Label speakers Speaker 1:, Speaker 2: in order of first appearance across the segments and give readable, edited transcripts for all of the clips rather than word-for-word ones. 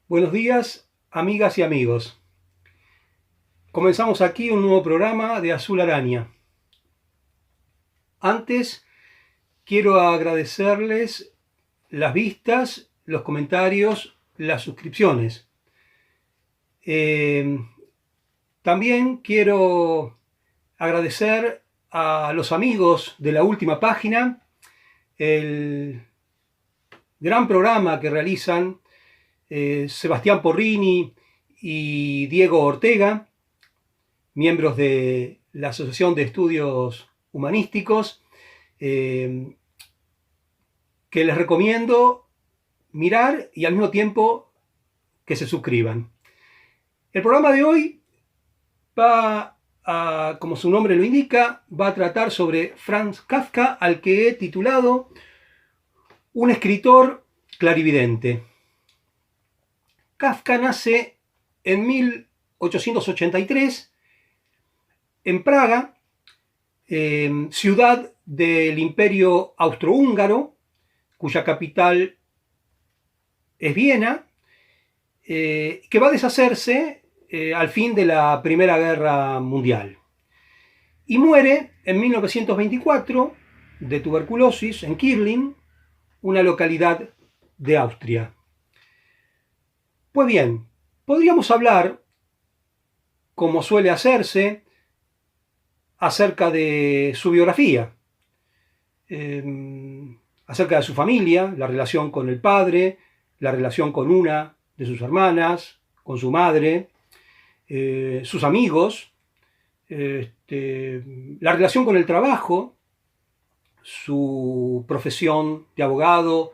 Speaker 1: Buenos días, amigas y amigos. Comenzamos aquí un nuevo programa de Azul Araña. Antes, quiero agradecerles las vistas, los comentarios, las suscripciones. También quiero agradecer a los amigos de la última página, el gran programa que realizan Sebastián Porrini y Diego Ortega, miembros de la Asociación de Estudios Humanísticos, que les recomiendo mirar y al mismo tiempo que se suscriban. El programa de hoy va a, como su nombre lo indica, va a tratar sobre Franz Kafka, al que he titulado Un escritor clarividente. Kafka nace en 1883 en Praga, ciudad del Imperio Austrohúngaro, cuya capital es Viena, que va a deshacerse al fin de la Primera Guerra Mundial. Y muere en 1924 de tuberculosis en Kirlin, una localidad de Austria. Pues bien, podríamos hablar, como suele hacerse, acerca de su biografía, acerca de su familia, la relación con el padre, la relación con una de sus hermanas, con su madre, sus amigos, la relación con el trabajo, su profesión de abogado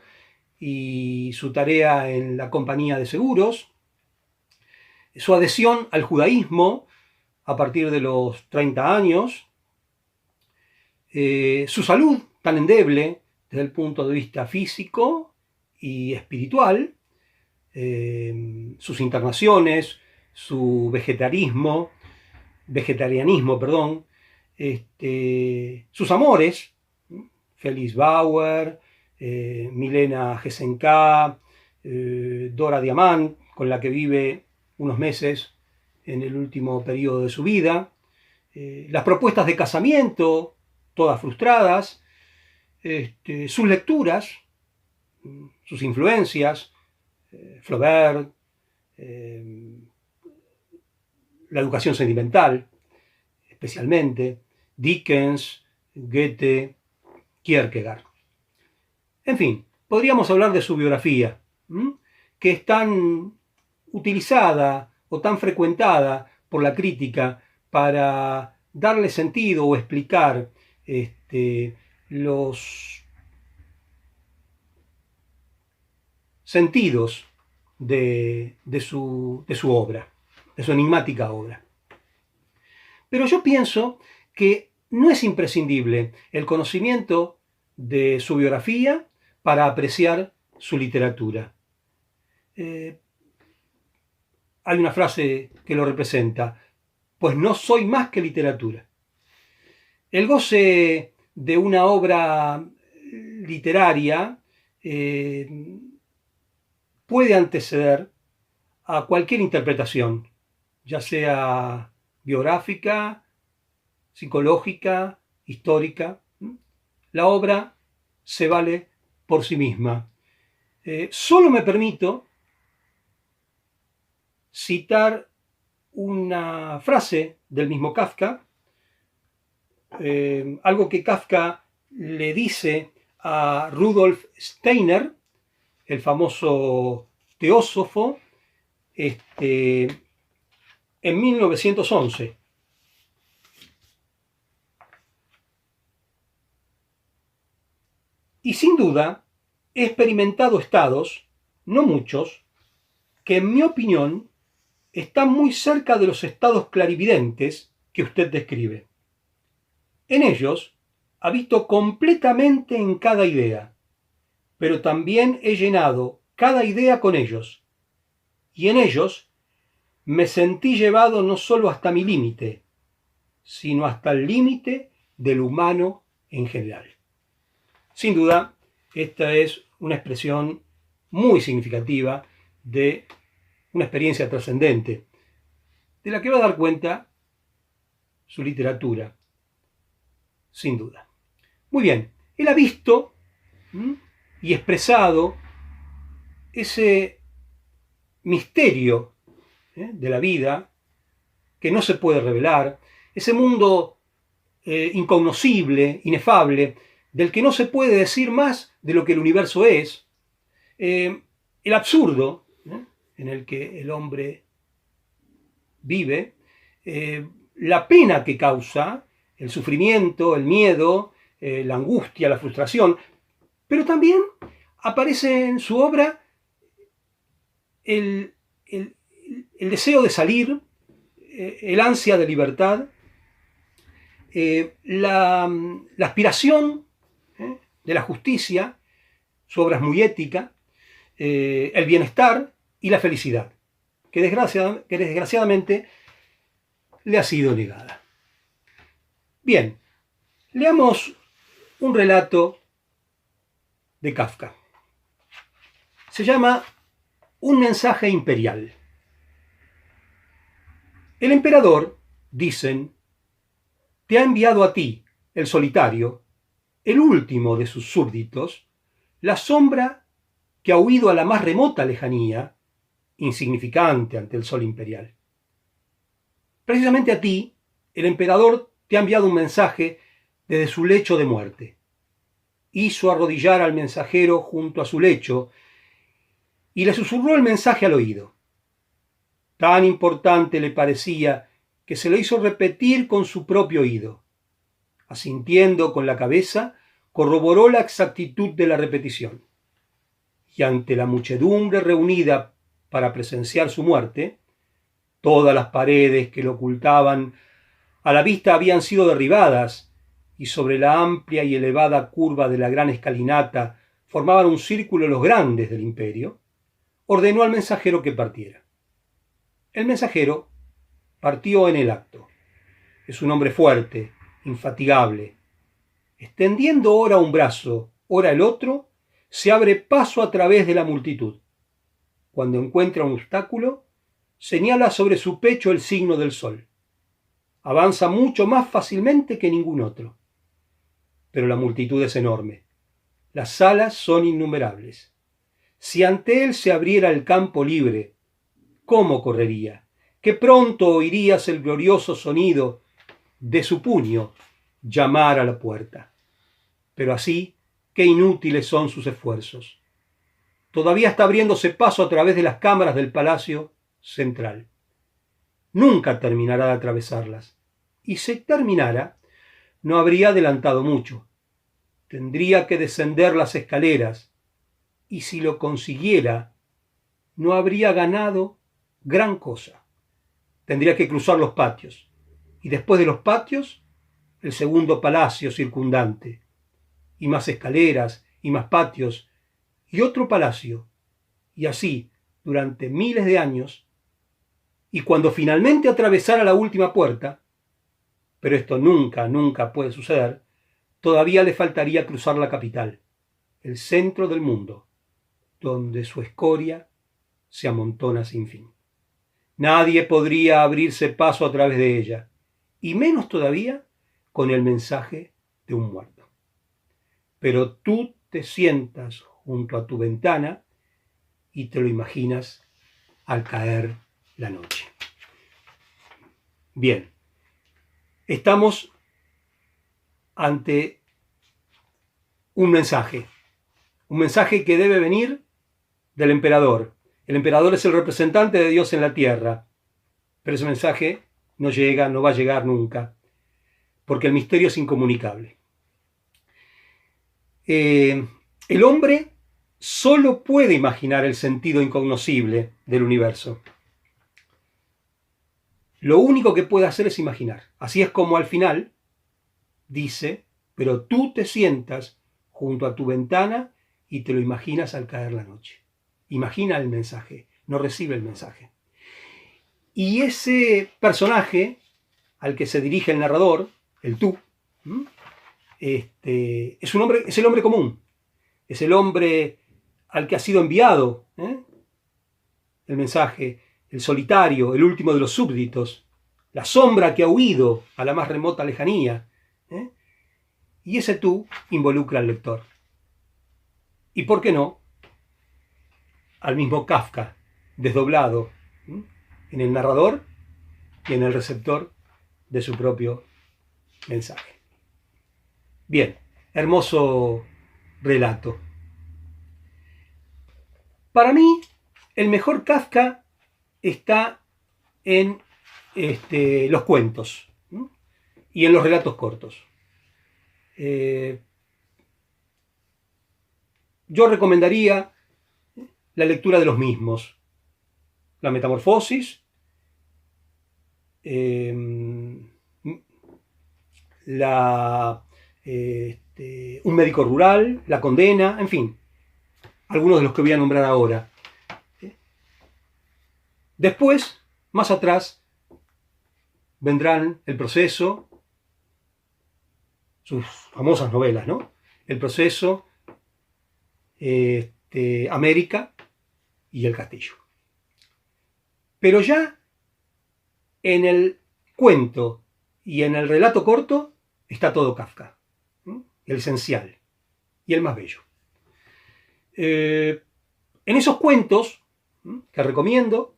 Speaker 1: y su tarea en la compañía de seguros, su adhesión al judaísmo a partir de los 30 años, su salud tan endeble desde el punto de vista físico y espiritual, sus internaciones, su vegetarianismo, sus amores, Félix Bauer, Milena Gesenká, Dora Diamant, con la que vive unos meses en el último periodo de su vida, las propuestas de casamiento, todas frustradas, sus lecturas, sus influencias, Flaubert, la educación sentimental, especialmente, Dickens, Goethe, Kierkegaard. En fin, podríamos hablar de su biografía, que es tan utilizada o tan frecuentada por la crítica para darle sentido o explicar los sentidos de su obra, de su enigmática obra. Pero yo pienso que no es imprescindible el conocimiento de su biografía para apreciar su literatura. Hay una frase que lo representa: pues no soy más que literatura. El goce de una obra literaria puede anteceder a cualquier interpretación, ya sea biográfica, psicológica, histórica. La obra se vale por sí misma. Solo me permito citar una frase del mismo Kafka, algo que Kafka le dice a Rudolf Steiner, el famoso teósofo, en 1911. Y sin duda he experimentado estados, no muchos, que en mi opinión están muy cerca de los estados clarividentes que usted describe. En ellos habito completamente en cada idea, pero también he llenado cada idea con ellos, y en ellos me sentí llevado no solo hasta mi límite, sino hasta el límite del humano en general. Sin duda, esta es una expresión muy significativa de una experiencia trascendente, de la que va a dar cuenta su literatura, sin duda. Muy bien, él ha visto y expresado ese misterio de la vida que no se puede revelar, ese mundo incognoscible, inefable, del que no se puede decir más de lo que el universo es, el absurdo en el que el hombre vive, la pena que causa, el sufrimiento, el miedo, la angustia, la frustración, pero también aparece en su obra el deseo de salir, el ansia de libertad, la aspiración de la justicia, su obra es muy ética, el bienestar y la felicidad, que desgraciadamente le ha sido negada. Bien, leamos un relato de Kafka. Se llama Un mensaje imperial. El emperador, dicen, te ha enviado a ti, el solitario, el último de sus súbditos, la sombra que ha huido a la más remota lejanía, insignificante ante el sol imperial. Precisamente a ti, el emperador te ha enviado un mensaje desde su lecho de muerte. Hizo arrodillar al mensajero junto a su lecho y le susurró el mensaje al oído. Tan importante le parecía que se lo hizo repetir con su propio oído. Asintiendo con la cabeza, corroboró la exactitud de la repetición. Y ante la muchedumbre reunida para presenciar su muerte, todas las paredes que lo ocultaban a la vista habían sido derribadas, y sobre la amplia y elevada curva de la gran escalinata formaban un círculo los grandes del imperio, ordenó al mensajero que partiera. El mensajero partió en el acto. Es un hombre fuerte, infatigable. Extendiendo ora un brazo, ora el otro, se abre paso a través de la multitud. Cuando encuentra un obstáculo, señala sobre su pecho el signo del sol. Avanza mucho más fácilmente que ningún otro. Pero la multitud es enorme. Las salas son innumerables. Si ante él se abriera el campo libre, ¿cómo correría? Qué pronto oirías el glorioso sonido de su puño llamar a la puerta. Pero así, qué inútiles son sus esfuerzos. Todavía está abriéndose paso a través de las cámaras del palacio central. Nunca terminará de atravesarlas. Y si terminara, no habría adelantado mucho. Tendría que descender las escaleras, y si lo consiguiera, no habría ganado gran cosa. Tendría que cruzar los patios, y después de los patios, el segundo palacio circundante, y más escaleras, y más patios, y otro palacio, y así durante miles de años, y cuando finalmente atravesara la última puerta, pero esto nunca puede suceder, todavía le faltaría cruzar la capital, el centro del mundo, donde su escoria se amontona sin fin. Nadie podría abrirse paso a través de ella, y menos todavía con el mensaje de un muerto. Pero tú te sientas junto a tu ventana y te lo imaginas al caer la noche. Bien, estamos ante un mensaje que debe venir del emperador. El emperador es el representante de Dios en la tierra, pero ese mensaje no llega, no va a llegar nunca, porque el misterio es incomunicable. El hombre solo puede imaginar el sentido incognoscible del universo. Lo único que puede hacer es imaginar. Así es como al final dice, pero tú te sientas junto a tu ventana y te lo imaginas al caer la noche. Imagina el mensaje, no recibe el mensaje. Y ese personaje al que se dirige el narrador, el tú, es el hombre común, es el hombre al que ha sido enviado el mensaje, el solitario, el último de los súbditos, la sombra que ha huido a la más remota lejanía. Y ese tú involucra al lector. Y por qué no, al mismo Kafka, desdoblado en el narrador y en el receptor de su propio mensaje. Bien, hermoso relato. Para mí, el mejor Kafka está en los cuentos y en los relatos cortos. Yo recomendaría la lectura de los mismos. La Metamorfosis, Un médico rural, La condena, en fin, algunos de los que voy a nombrar ahora. Después, más atrás, vendrán El proceso, sus famosas novelas, ¿no? El proceso, América y El castillo. Pero ya en el cuento y en el relato corto está todo Kafka, el esencial y el más bello. En esos cuentos que recomiendo,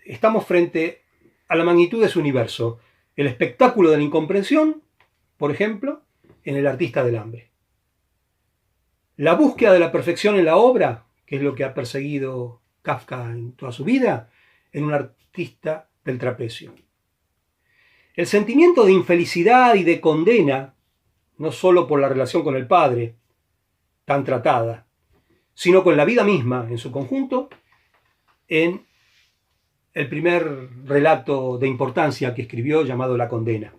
Speaker 1: estamos frente a la magnitud de su universo. El espectáculo de la incomprensión, por ejemplo, en El artista del hambre. La búsqueda de la perfección en la obra, que es lo que ha perseguido Kafka en toda su vida, en un artista del trapecio. El sentimiento de infelicidad y de condena, no solo por la relación con el padre, tan tratada, sino con la vida misma en su conjunto, en el primer relato de importancia que escribió llamado La condena,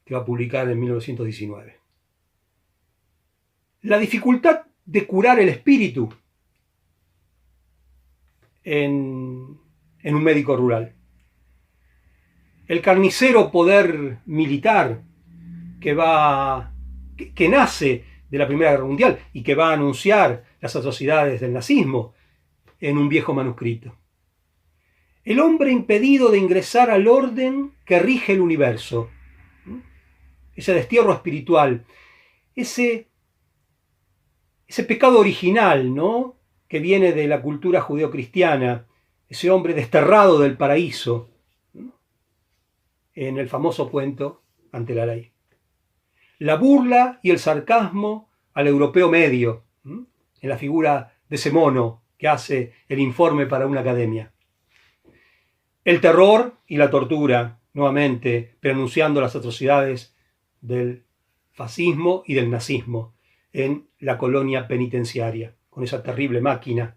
Speaker 1: que va a publicar en 1919. La dificultad de curar el espíritu en un médico rural. El carnicero poder militar que nace de la Primera Guerra Mundial y que va a anunciar las atrocidades del nazismo en un viejo manuscrito. El hombre impedido de ingresar al orden que rige el universo. Ese destierro espiritual, ese pecado original, ¿no?, que viene de la cultura judeocristiana, ese hombre desterrado del paraíso, en el famoso cuento Ante la ley. La burla y el sarcasmo al europeo medio, en la figura de ese mono que hace el informe para una academia. El terror y la tortura, nuevamente, pronunciando las atrocidades del fascismo y del nazismo en la colonia penitenciaria, con esa terrible máquina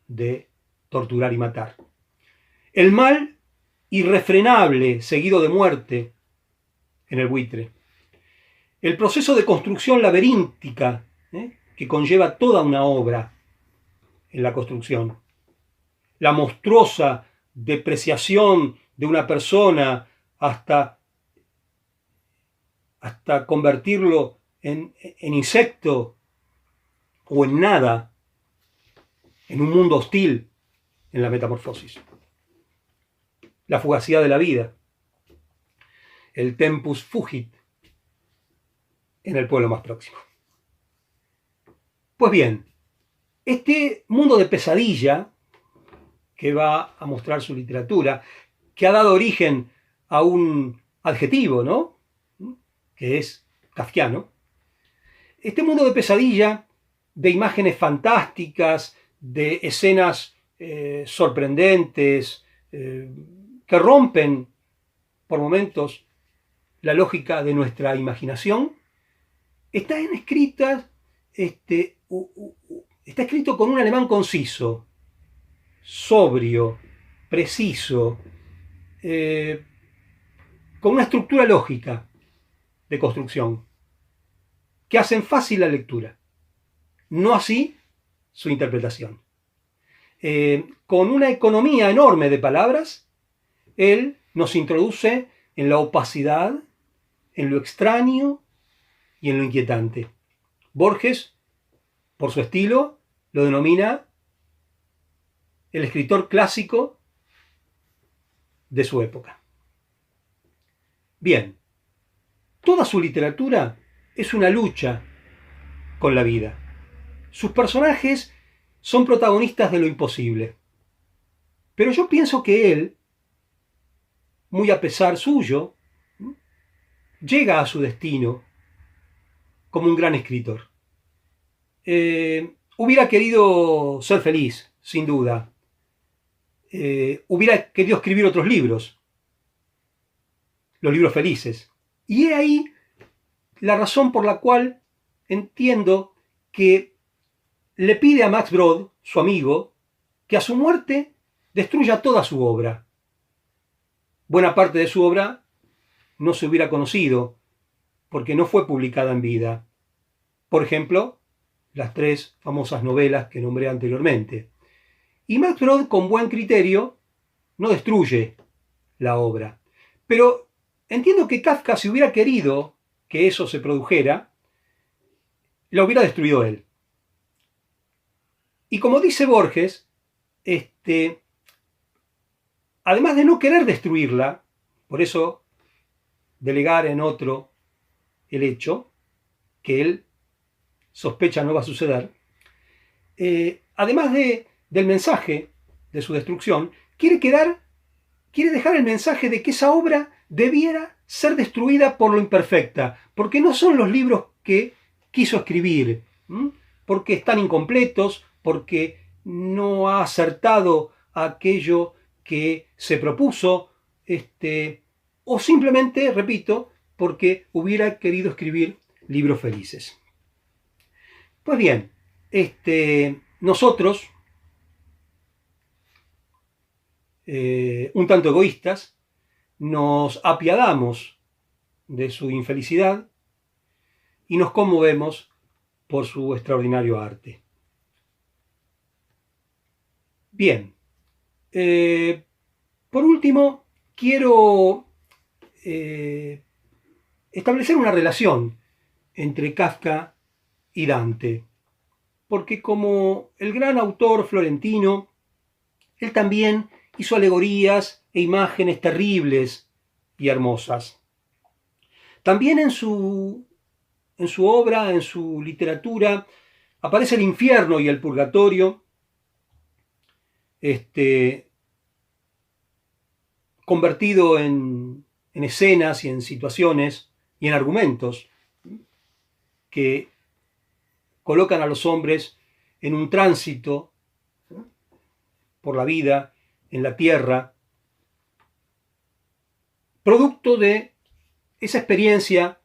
Speaker 1: de torturar y matar. El mal irrefrenable, seguido de muerte, en El buitre. El proceso de construcción laberíntica que conlleva toda una obra en la construcción. La monstruosa depreciación de una persona hasta convertirlo en insecto o en nada, en un mundo hostil en la Metamorfosis. La fugacidad de la vida, el tempus fugit en El pueblo más próximo. Pues bien, este mundo de pesadilla que va a mostrar su literatura, que ha dado origen a un adjetivo, ¿no?, que es kafkiano. Este mundo de pesadilla, de imágenes fantásticas, de escenas sorprendentes, que rompen por momentos la lógica de nuestra imaginación, está escrito con un alemán conciso, sobrio, preciso, con una estructura lógica de construcción, que hacen fácil la lectura, no así su interpretación. Con una economía enorme de palabras, él nos introduce en la opacidad, en lo extraño y en lo inquietante. Borges, por su estilo, lo denomina el escritor clásico de su época. Bien, toda su literatura es una lucha con la vida. Sus personajes son protagonistas de lo imposible. Pero yo pienso que él, muy a pesar suyo, llega a su destino como un gran escritor. Hubiera querido ser feliz, sin duda. Hubiera querido escribir otros libros, los libros felices. Y he ahí la razón por la cual entiendo que le pide a Max Brod, su amigo, que a su muerte destruya toda su obra. Buena parte de su obra no se hubiera conocido porque no fue publicada en vida. Por ejemplo, las 3 famosas novelas que nombré anteriormente. Y Max Brod, con buen criterio, no destruye la obra. Pero entiendo que Kafka, si hubiera querido que eso se produjera, la hubiera destruido él. Y como dice Borges, además de no querer destruirla, por eso delegar en otro el hecho, que él sospecha no va a suceder, además del mensaje de su destrucción, quiere dejar el mensaje de que esa obra debiera ser destruida por lo imperfecta, porque no son los libros que quiso escribir, porque están incompletos, porque no ha acertado aquello que se propuso, o simplemente, repito, porque hubiera querido escribir libros felices. Pues bien, nosotros, un tanto egoístas, nos apiadamos de su infelicidad y nos conmovemos por su extraordinario arte. Bien, por último, quiero establecer una relación entre Kafka y Dante, porque como el gran autor florentino, él también hizo alegorías e imágenes terribles y hermosas. También en su obra, en su literatura, aparece el infierno y el purgatorio, convertido en escenas y en situaciones y en argumentos que colocan a los hombres en un tránsito por la vida, en la tierra, producto de esa experiencia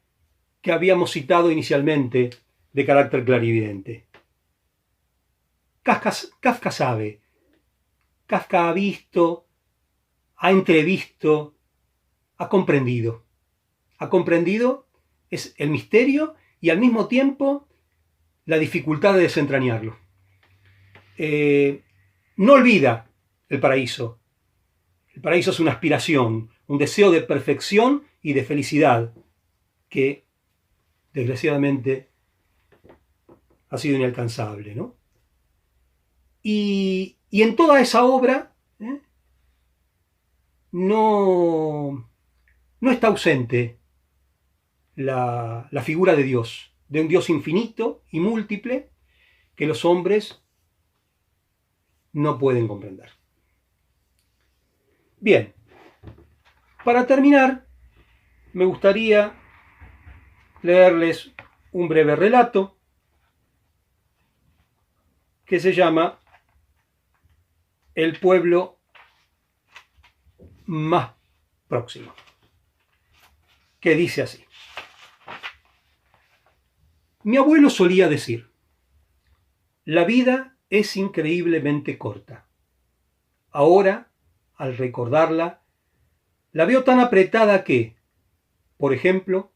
Speaker 1: que habíamos citado inicialmente de carácter clarividente. Kafka sabe, Kafka ha visto, ha entrevisto, ha comprendido. Ha comprendido es el misterio y al mismo tiempo la dificultad de desentrañarlo. No olvida el paraíso. El paraíso es una aspiración, un deseo de perfección y de felicidad que, desgraciadamente, ha sido inalcanzable, ¿no? Y en toda esa obra no está ausente la figura de Dios, de un Dios infinito y múltiple que los hombres no pueden comprender. Bien, para terminar, me gustaría leerles un breve relato que se llama El pueblo más próximo, que dice así. Mi abuelo solía decir, la vida es increíblemente corta. Ahora, al recordarla, la veo tan apretada que, por ejemplo,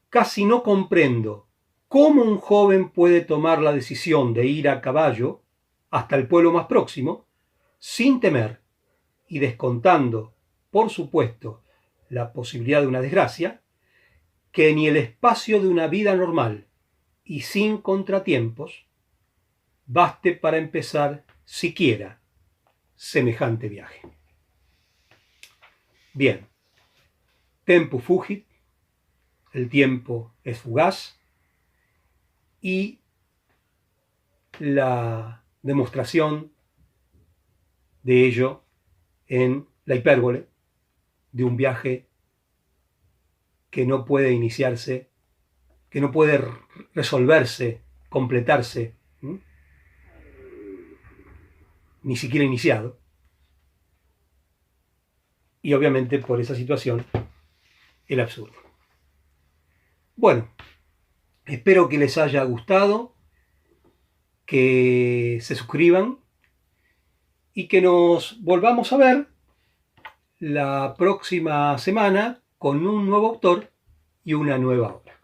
Speaker 1: casi no comprendo cómo un joven puede tomar la decisión de ir a caballo hasta el pueblo más próximo sin temer y descontando, por supuesto, la posibilidad de una desgracia, que ni el espacio de una vida normal y sin contratiempos baste para empezar siquiera semejante viaje. Bien, tempus fugit, el tiempo es fugaz, y la demostración de ello en la hipérbole de un viaje que no puede iniciarse, que no puede resolverse, completarse, ni siquiera iniciado. Y obviamente por esa situación, el absurdo. Bueno, espero que les haya gustado, que se suscriban y que nos volvamos a ver la próxima semana con un nuevo autor y una nueva obra.